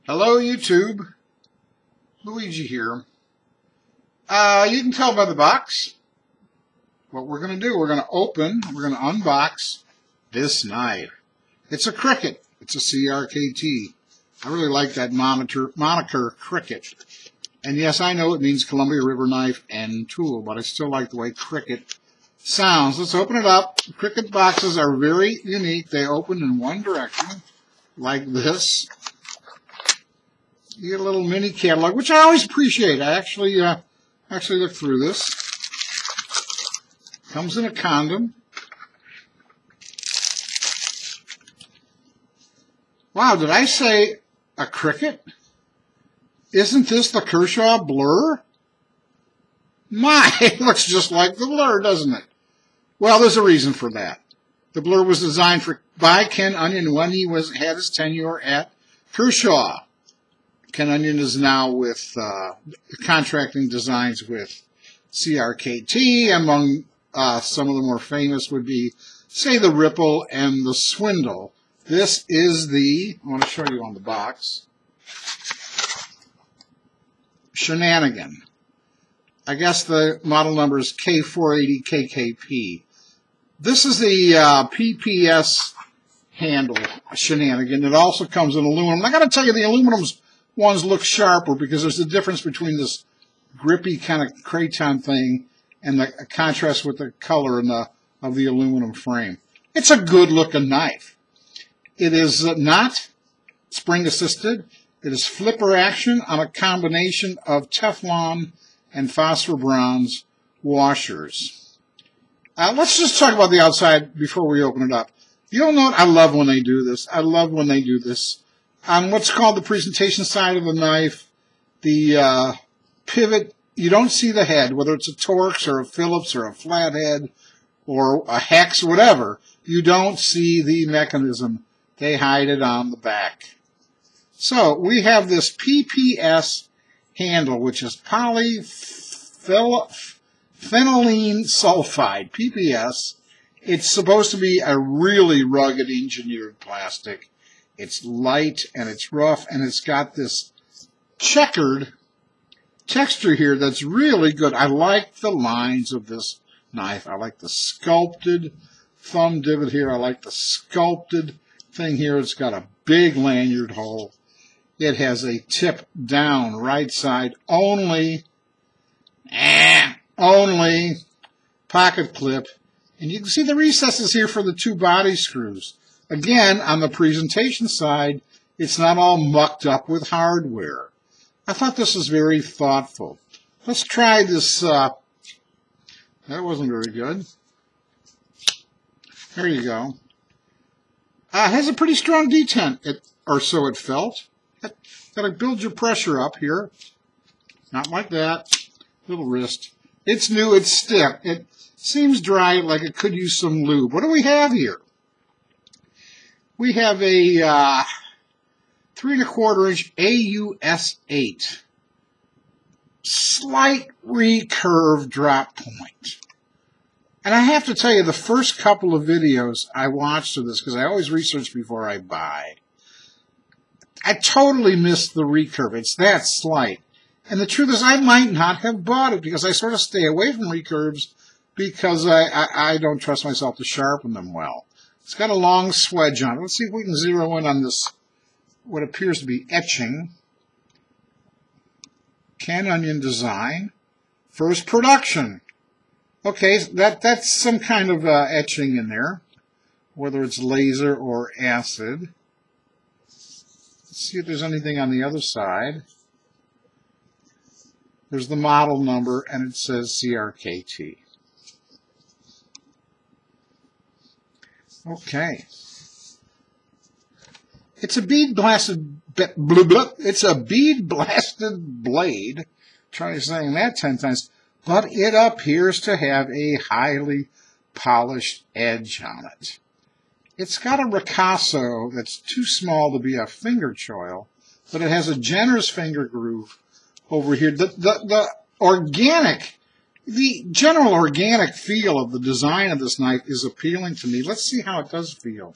Hello YouTube, Luigi here. You can tell by the box what we're going to do. We're going to unbox this knife. It's a Crkt. It's a CRKT. I really like that moniker Crkt. And yes, I know it means Columbia River Knife and Tool, but I still like the way Crkt sounds. Let's open it up. Crkt boxes are very unique. They open in one direction, like this. You get a little mini catalog, which I always appreciate. I actually looked through this. Comes in a condom. Wow, did I say a Crkt? Isn't this the Kershaw Blur? My, it looks just like the Blur, doesn't it? Well, there's a reason for that. The Blur was designed by Ken Onion when he had his tenure at Kershaw. Ken Onion is now with contracting designs with CRKT. Among some of the more famous would be, say, the Ripple and the Swindle. This is the, I want to show you on the box, Shenanigan. I guess the model number is K480KKP. This is the PPS handle, Shenanigan. It also comes in aluminum. I got to tell you, the aluminum ones look sharper because there's a difference between this grippy kind of craton thing and the contrast with the color of the aluminum frame. It's a good-looking knife. It is not spring-assisted. It is flipper action on a combination of Teflon and phosphor bronze washers. Let's just talk about the outside before we open it up. You'll note I love when they do this. I love when they do this. On what's called the presentation side of the knife, the pivot, you don't see the head, whether it's a Torx or a Phillips or a flathead or a hex, whatever. You don't see the mechanism. They hide it on the back. So we have this PPS handle, which is polyphenylene sulfide, PPS. It's supposed to be a really rugged engineered plastic. It's light and it's rough and it's got this checkered texture here that's really good. I like the lines of this knife. I like the sculpted thumb divot here. I like the sculpted thing here. It's got a big lanyard hole. It has a tip down right side only pocket clip. And you can see the recesses here for the two body screws. Again, on the presentation side, it's not all mucked up with hardware. I thought this was very thoughtful. Let's try this. That wasn't very good. There you go. It has a pretty strong detent, or so it felt. Got to build your pressure up here. Not like that. Little wrist. It's new. It's stiff. It seems dry, like it could use some lube. What do we have here? We have a 3¼ inch AUS8 slight recurve drop point. And I have to tell you, the first couple of videos I watched of this, because I always research before I buy, I totally missed the recurve. It's that slight. And the truth is, I might not have bought it because I sort of stay away from recurves because I don't trust myself to sharpen them well. It's got a long swedge on it. Let's see if we can zero in on this, what appears to be etching. Ken Onion design. First production. Okay, that's some kind of etching in there, whether it's laser or acid. Let's see if there's anything on the other side. There's the model number, and it says CRKT. Okay. It's a bead blasted blade. Try saying that 10 times. But it appears to have a highly polished edge on it. It's got a ricasso that's too small to be a finger choil, but it has a generous finger groove over here. The general organic feel of the design of this knife is appealing to me. Let's see how it does feel.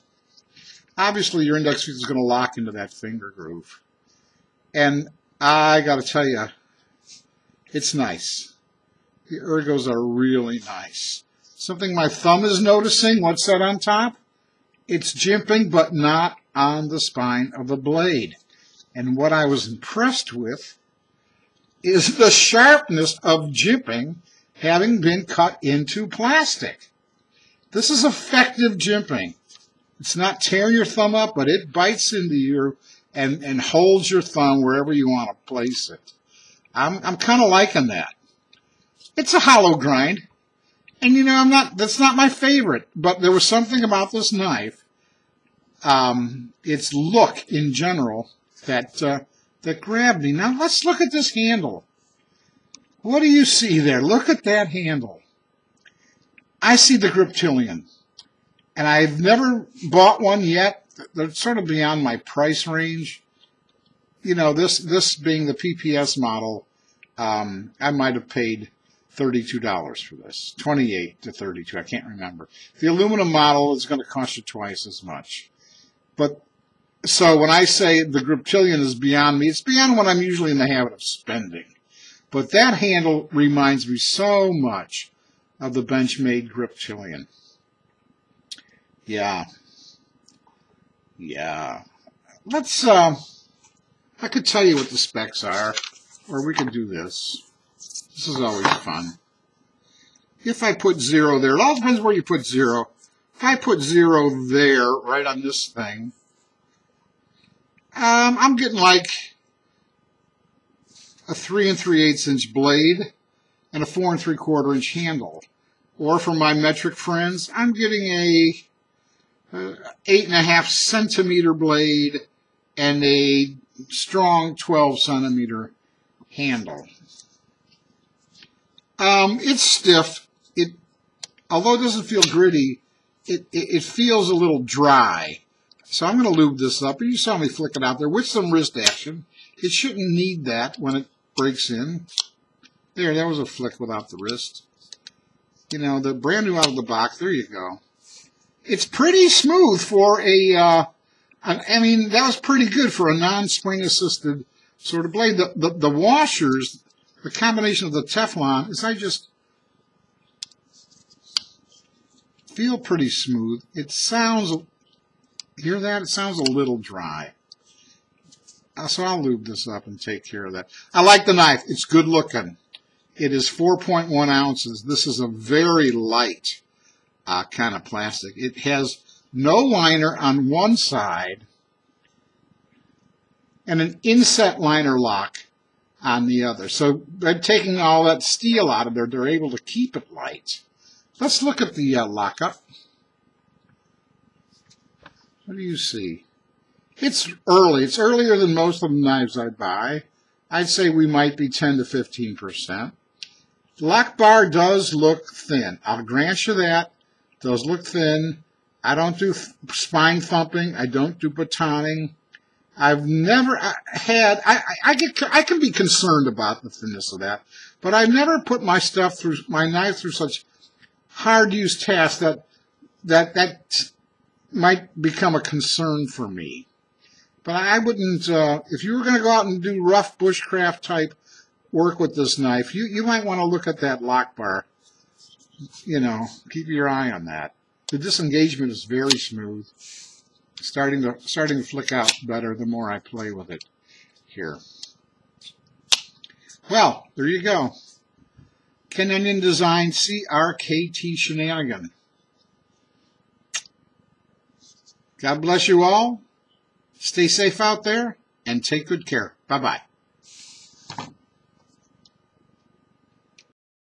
Obviously, your index finger is going to lock into that finger groove. And I got to tell you, it's nice. The ergos are really nice. Something my thumb is noticing, what's that on top? It's jimping, but not on the spine of the blade. And what I was impressed with is the sharpness of jimping having been cut into plastic. This is effective jimping. It's not tearing your thumb up, but it bites into you and holds your thumb wherever you want to place it. I'm kind of liking that. It's a hollow grind. And you know, that's not my favorite, but there was something about this knife, its look in general, that grabbed me. Now let's look at this handle. What do you see there? Look at that handle. I see the Griptilian, and I've never bought one yet. They're sort of beyond my price range. You know, this being the PPS model, I might have paid $32 for this, $28 to $32, I can't remember. The aluminum model is going to cost you twice as much. But so when I say the Griptilian is beyond me, it's beyond what I'm usually in the habit of spending. But that handle reminds me so much of the Benchmade Griptilian. Yeah. Let's, I could tell you what the specs are, or we could do this. This is always fun. If I put 0 there, it all depends where you put 0. If I put 0 there, right on this thing, I'm getting like a 3 3/8 inch blade and a 4 3/4 inch handle. Or for my metric friends, I'm getting a 8.5 centimeter blade and a strong 12 centimeter handle. It's stiff. Although it doesn't feel gritty, it feels a little dry. So I'm going to lube this up. You saw me flick it out there with some wrist action. It shouldn't need that when it breaks in. There, that was a flick without the wrist. You know, the brand new out of the box. There you go. It's pretty smooth for a, I mean, that was pretty good for a non-spring assisted sort of blade. The washers, the combination of the Teflon, is I just feel pretty smooth. It sounds, hear that? It sounds a little dry. So I'll lube this up and take care of that. I like the knife. It's good looking. It is 4.1 ounces. This is a very light kind of plastic. It has no liner on one side and an inset liner lock on the other. So by taking all that steel out of there, they're able to keep it light. Let's look at the lockup. What do you see? It's early. It's earlier than most of the knives I buy. I'd say we might be 10 to 15%. The lock bar does look thin. I'll grant you that. It does look thin. I don't do spine thumping. I don't do batoning. I've never had, I can be concerned about the thinness of that, but I've never put my knife through such hard use tasks that might become a concern for me. But I wouldn't, if you were going to go out and do rough bushcraft type work with this knife, you might want to look at that lock bar. You know, keep your eye on that. The disengagement is very smooth. Starting to flick out better the more I play with it here. Well, there you go. Canadian Design Crkt Shenanigan. God bless you all. Stay safe out there and take good care. Bye-bye.